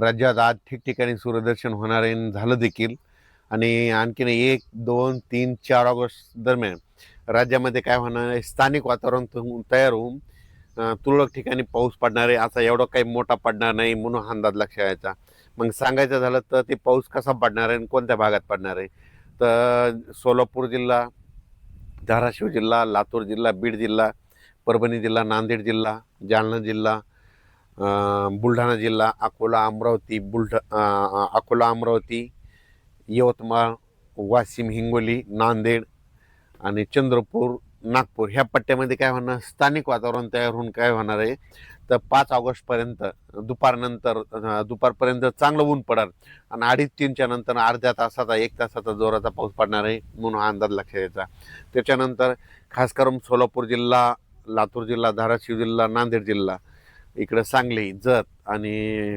राज्यात आज ठिकठिकाणी सूर्यदर्शन होणार आहे झालं देखील. आणि आणखीन 1, 2, 3, 4 ऑगस्ट दरम्यान राज्यामध्ये काय होणार आहे, स्थानिक वातावरण तयार होऊन तुरळक ठिकाणी पाऊस पडणार आहे. असा एवढा काही मोठा पडणार नाही म्हणून अंदाज लक्षात यायचा. मग सांगायचं झालं तर ते पाऊस कसा पडणार आहे आणि कोणत्या भागात पडणार आहे, तर सोलापूर जिल्हा, धाराशिव जिल्हा, लातूर जिल्हा, बीड जिल्हा, परभणी जिल्हा, नांदेड जिल्हा, जालना जिल्हा, बुलढाणा जिल्हा, अकोला, अमरावती, यवतमाळ, वाशिम, हिंगोली, नांदेड आणि चंद्रपूर, नागपूर ह्या पट्ट्यामध्ये काय होणार, स्थानिक वातावरण तयार होऊन काय होणार आहे, तर 5 ऑगस्टपर्यंत दुपारपर्यंत चांगलं ऊन पडणार आणि 2:30-3च्या नंतर अर्ध्या तासाचा 1 तासाचा जोराचा पाऊस पडणार आहे म्हणून हा अंदाज लक्षात यायचा. त्याच्यानंतर खास करून सोलापूर जिल्हा, लातूर जिल्हा, धाराशिव जिल्हा, नांदेड जिल्हा, इकडं सांगली, जत आणि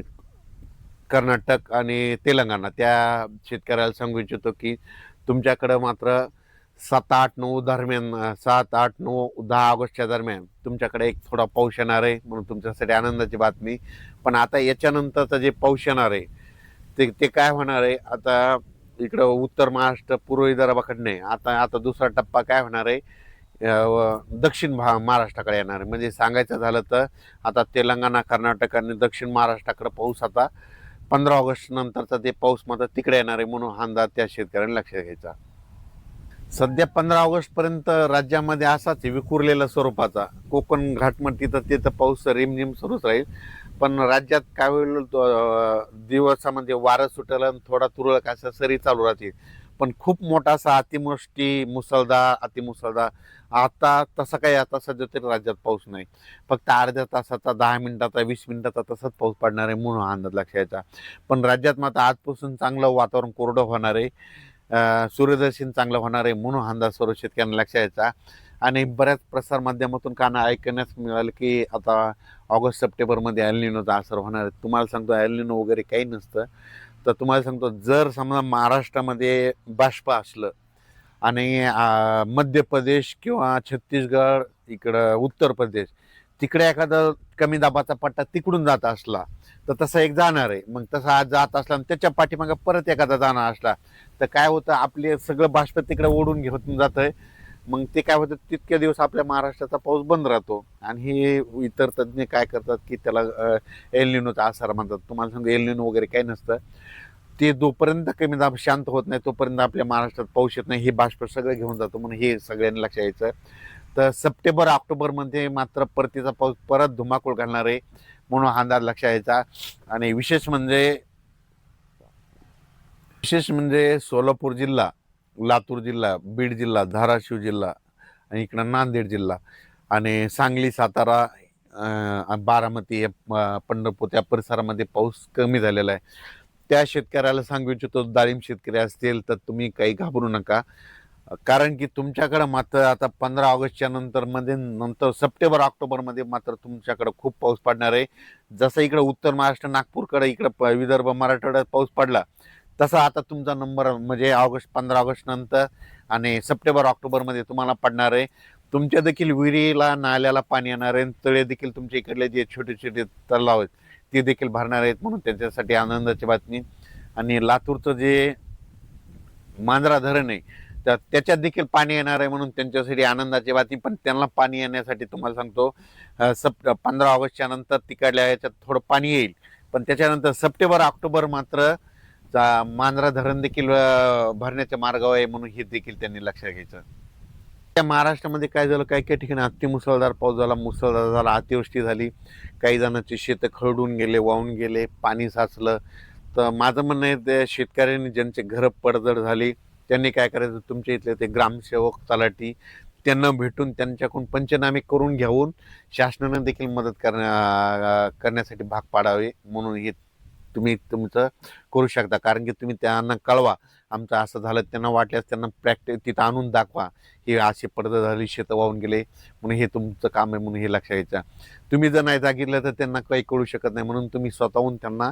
कर्नाटक आणि तेलंगणा त्या शेतकऱ्याला सांगू इच्छितो की तुमच्याकडं मात्र 7, 8, 9 दरम्यान 7, 8, 9, 10 ऑगस्टच्या दरम्यान तुमच्याकडे एक थोडा पाऊस येणार आहे म्हणून तुमच्यासाठी आनंदाची बातमी. पण आता याच्यानंतरचं जे पाऊस येणार आहे ते ते काय होणार आहे, आता इकडं उत्तर महाराष्ट्र, पूर्व विदर्भाकडे आता आता दुसरा टप्पा काय होणार आहे, दक्षिण महाराष्ट्राकडे येणार आहे. म्हणजे सांगायचं झालं तर आता तेलंगणा, कर्नाटक आणि दक्षिण महाराष्ट्राकडे पाऊस आता 15 ऑगस्ट नंतरचा ते पाऊस मात्र तिकडे येणार आहे म्हणून हा अंदाज त्या शेतकऱ्यांनी लक्षात घ्यायचा. सध्या 15 ऑगस्टपर्यंत राज्यामध्ये असाच विखुरलेला स्वरूपाचा कोकण घाटमटी तर तिथं पाऊस रिमझिम सुरूच राहील. पण राज्यात काय होईल, दिवसामध्ये वारं सुटेल आणि थोडा तुरळक अशा सरी चालू राहतील. पण खूप मोठा असा अतिवृष्टी, अतिमुसळधार आता तसं काही आता सध्या तरी राज्यात पाऊस नाही. फक्त अर्ध्या तासाचा, 10 मिनिटाचा, 20 मिनिटाचा तसंच पाऊस पडणार आहे म्हणून अंदाज लक्षात यायचा. पण राज्यात मात्र आजपासून चांगलं वातावरण कोरडं होणार आहे, सूर्यदर्शन चांगलं होणार आहे म्हणून अंदाज सर्व शेतकऱ्यांना लक्षात यायचा. आणि बऱ्याच प्रसारमाध्यमातून काना ऐकण्यास मिळालं की आता ऑगस्ट सप्टेंबरमध्ये एल असर होणार आहे. तुम्हाला सांगतो एल वगैरे काही नसतं. तर तुम्हाला सांगतो, जर समजा महाराष्ट्रामध्ये बाष्प असलं आणि मध्य प्रदेश किंवा छत्तीसगड, इकडं उत्तर प्रदेश, तिकडे एखादा कमी दाबाचा पट्टा तिकडून जात असला तर तसा एक जाणार आहे. मग तसा आज जात असला आणि त्याच्या पाठीमागे परत एखादा जाणार असला तर काय होतं, आपले सगळं बाष्प तिकडे ओढून घेऊन जात आहे. मग ते काय होतं, तितके दिवस आपल्या महाराष्ट्राचा पाऊस बंद राहतो. आणि हे इतर तज्ज्ञ काय करतात की त्याला एल निनोचा आसार म्हणतात. तुम्हाला सांगू एल निनो वगैरे काही नसतं. ते जोपर्यंत कमी दाब शांत होत नाही तोपर्यंत आपल्या महाराष्ट्रात पाऊस येत नाही. हे बाष्प सगळं घेऊन जातो म्हणून हे सगळ्यांनी लक्षात यायचं. तर सप्टेंबर ऑक्टोबरमध्ये मात्र परतीचा पाऊस परत धुमाकूळ घालणार आहे म्हणून अंदाज लक्षात यायचा. आणि विशेष म्हणजे सोलापूर जिल्हा, लातूर जिल्हा, बीड जिल्हा, धाराशिव जिल्हा आणि इकडं नांदेड जिल्हा आणि सांगली, सातारा, बारामती, पंढरपूर त्या परिसरामध्ये पाऊस कमी झालेला आहे. त्या शेतकऱ्याला सांगू इच्छितो, डाळिंब शेतकरी असतील तर तुम्ही काही घाबरू नका. कारण की तुमच्याकडं मात्र आता 15 ऑगस्टच्या नंतर सप्टेंबर ऑक्टोबरमध्ये मात्र तुमच्याकडं खूप पाऊस पडणार आहे. जसं इकडं उत्तर महाराष्ट्र, नागपूरकडे, इकडं विदर्भ, मराठवाड्यात पाऊस पडला तसा आता तुमचा नंबर म्हणजे 15 ऑगस्ट नंतर आणि सप्टेंबर ऑक्टोबरमध्ये तुम्हाला पडणार आहे. तुमच्या देखील विहिरीला, नाल्याला पाणी येणार आहे. तळे देखील तुमच्या इकडले जे छोटे छोटे तलाव आहेत ते देखील भरणार आहेत म्हणून त्यांच्यासाठी आनंदाची बातमी. आणि लातूरचं जे मांजरा धरण आहे तर त्याच्यात देखील पाणी येणार आहे म्हणून त्यांच्यासाठी आनंदाची बातमी. पण त्यांना पाणी येण्यासाठी तुम्हाला सांगतो 15 ऑगस्टच्या नंतर तिकडल्या याच्यात थोडं पाणी येईल. पण त्याच्यानंतर सप्टेंबर ऑक्टोबर मात्र मांजरा धरण देखील भरण्याच्या मार्गावर आहे म्हणून हे देखील त्यांनी लक्षात घ्यायचं. त्या महाराष्ट्रामध्ये काय झालं, काही काही ठिकाणी अतिमुसळधार पाऊस झाला, मुसळधार झाला, अतिवृष्टी झाली. काही जणांची शेतं खरडून गेले, वाहून गेले, पाणी साचलं. तर माझं म्हणणं आहे, त्या शेतकऱ्यांनी ज्यांचे घरं पडझड झाली त्यांनी काय करायचं, तुमच्या इथले ते ग्रामसेवक, तलाठी त्यांना भेटून त्यांच्याकडून पंचनामे करून घेऊन शासनानं देखील मदत करण्यासाठी भाग पाडावे म्हणून हे तुम्ही तुमचं करू शकता. कारण की तुम्ही त्यांना कळवा आमचं असं झालं, त्यांना वाटल्यास त्यांना प्रॅक्टिस तिथं आणून दाखवा ही अशी पडझड झाली, शेतं वाहून गेले म्हणून हे तुमचं काम आहे म्हणून हे लक्षात घ्यायचं. तुम्ही जर नाही जागितलं तर त्यांना काही कळू शकत नाही म्हणून तुम्ही स्वतःहून त्यांना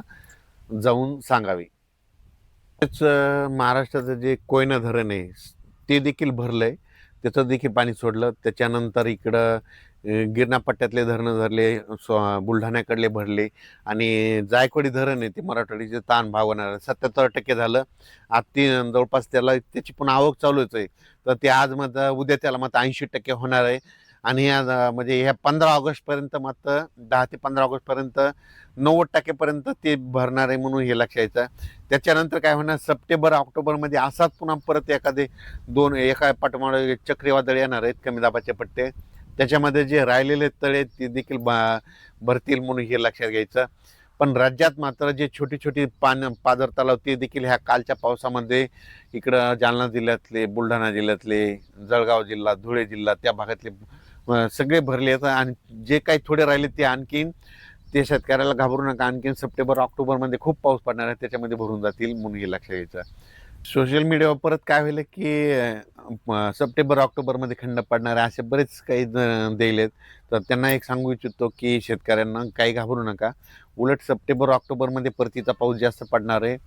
जाऊन सांगावे. तेच महाराष्ट्राचं जे कोयना धरण आहे ते देखील भरलंय, त्याचं देखील पाणी सोडलं. त्याच्यानंतर इकडं गिरणा पट्ट्यातले धरणं धरले, बुलढाण्याकडले भरले आणि जायकवाडी धरण आहे ते मराठवाडीचे ताण भागवणार 77% झालं. आज ती जवळपास त्याची पण आवक चालूच आहे. तर ते आज मग उद्या त्याला मग 80% होणार आहे. आणि आज म्हणजे ह्या 15 ऑगस्टपर्यंत मात्र 10 ते 15 ऑगस्टपर्यंत 90% ते भरणार आहे म्हणून हे लक्षात यायचं. त्याच्यानंतर काय होणार, सप्टेंबर ऑक्टोबरमध्ये असाच पुन्हा परत एका पाठोपाठ चक्रीवादळ येणार आहेत, कमी दाबाचे पट्टे. त्याच्यामध्ये जे राहिलेले तळे ते देखील भरतील म्हणून हे लक्षात घ्यायचं. पण राज्यात मात्र जे छोटी छोटी पाझर तलाव ते देखील ह्या कालच्या पावसामध्ये इकडं जालना जिल्ह्यातले, बुलढाणा जिल्ह्यातले, जळगाव जिल्हा, धुळे जिल्हा त्या भागातले सगळे भरले आहेत. आणि जे काही थोडे राहिले ते आणखीन ते शेतकऱ्याला घाबरू नका, आणखीन सप्टेंबर ऑक्टोबरमध्ये खूप पाऊस पडणार आहे, त्याच्यामध्ये भरून जातील म्हणून हे लक्षात घ्यायचं. सोशल मीडियावर परत काय होईल की सप्टेंबर ऑक्टोबरमध्ये खंड पडणार आहे असे बरेच काही दिलेत. तर त्यांना एक सांगू इच्छितो की शेतकऱ्यांना काही घाबरू नका. उलट सप्टेंबर ऑक्टोबरमध्ये परतीचा पाऊस जास्त पडणार आहे.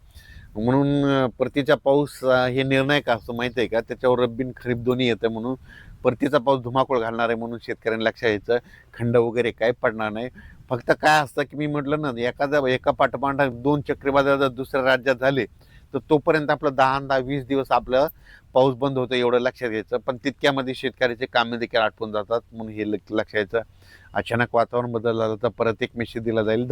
म्हणून परतीचा पाऊस हे निर्णायक असतो माहिती आहे का, त्याच्यावर रब्बी आणि खरीप दोन्ही येतं. म्हणून परतीचा पाऊस धुमाकूळ घालणार आहे म्हणून शेतकऱ्यांना लक्षात यायचं. खंड वगैरे काही पडणार नाही. फक्त काय असतं की मी म्हटलं ना, एका पाठोपाठ 2 चक्रीवादळ जर दुसऱ्या राज्यात झाले तर तोपर्यंत आपलं 10-20 दिवस आपलं पाऊस बंद होतं, एवढं लक्षात घ्यायचं. पण तितक्यामध्ये शेतकऱ्याचे कामे देखील आटपून जातात म्हणून हे लक्षात घ्यायचं. अचानक वातावरण बदललं तर परत एक मेसेज दिला जाईल.